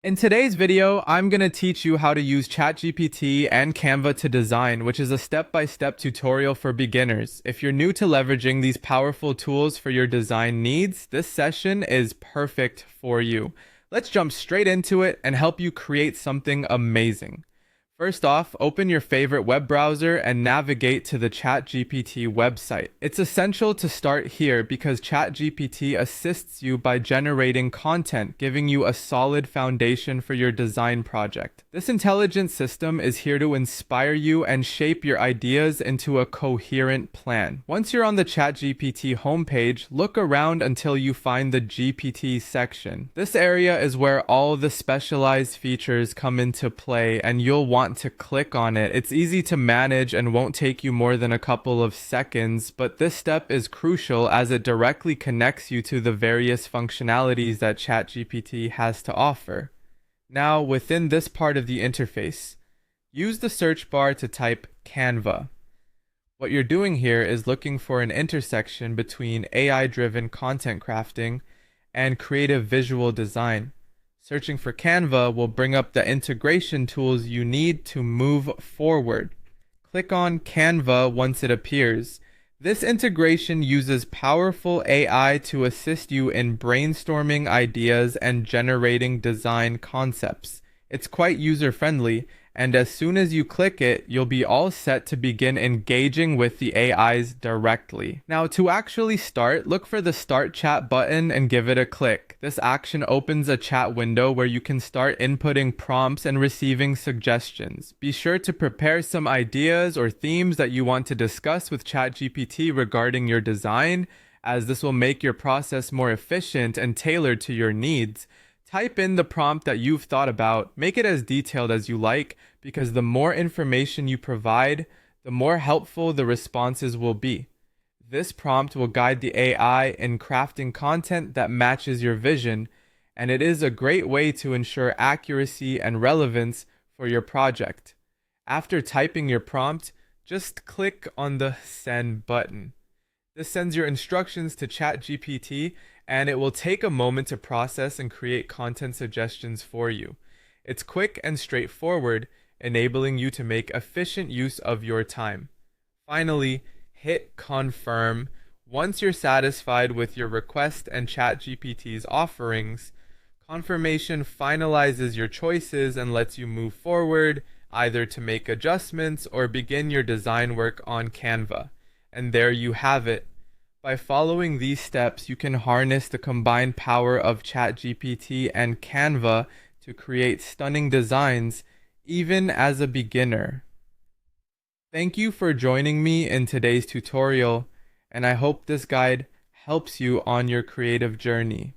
In today's video, I'm going to teach you how to use ChatGPT and Canva to design, which is a step-by-step tutorial for beginners. If you're new to leveraging these powerful tools for your design needs, this session is perfect for you. Let's jump straight into it and help you create something amazing. First off, open your favorite web browser and navigate to the ChatGPT website. It's essential to start here because ChatGPT assists you by generating content, giving you a solid foundation for your design project. This intelligent system is here to inspire you and shape your ideas into a coherent plan. Once you're on the ChatGPT homepage, look around until you find the GPT section. This area is where all the specialized features come into play, and you'll want to click on it. It's easy to manage and won't take you more than a couple of seconds, but this step is crucial as it directly connects you to the various functionalities that ChatGPT has to offer. Now, within this part of the interface, use the search bar to type Canva. What you're doing here is looking for an intersection between AI-driven content crafting and creative visual design. Searching for Canva will bring up the integration tools you need to move forward. Click on Canva once it appears. This integration uses powerful AI to assist you in brainstorming ideas and generating design concepts. It's quite user-friendly, and as soon as you click it, you'll be all set to begin engaging with the AIs directly. Now, to actually start, look for the Start Chat button and give it a click. This action opens a chat window where you can start inputting prompts and receiving suggestions. Be sure to prepare some ideas or themes that you want to discuss with ChatGPT regarding your design, as this will make your process more efficient and tailored to your needs. Type in the prompt that you've thought about. Make it as detailed as you like, because the more information you provide, the more helpful the responses will be. This prompt will guide the AI in crafting content that matches your vision, and it is a great way to ensure accuracy and relevance for your project. After typing your prompt, just click on the Send button. This sends your instructions to ChatGPT, and it will take a moment to process and create content suggestions for you. It's quick and straightforward, enabling you to make efficient use of your time. Finally, hit Confirm. Once you're satisfied with your request and ChatGPT's offerings, confirmation finalizes your choices and lets you move forward, either to make adjustments or begin your design work on Canva. And there you have it. By following these steps, you can harness the combined power of ChatGPT and Canva to create stunning designs, even as a beginner. Thank you for joining me in today's tutorial, and I hope this guide helps you on your creative journey.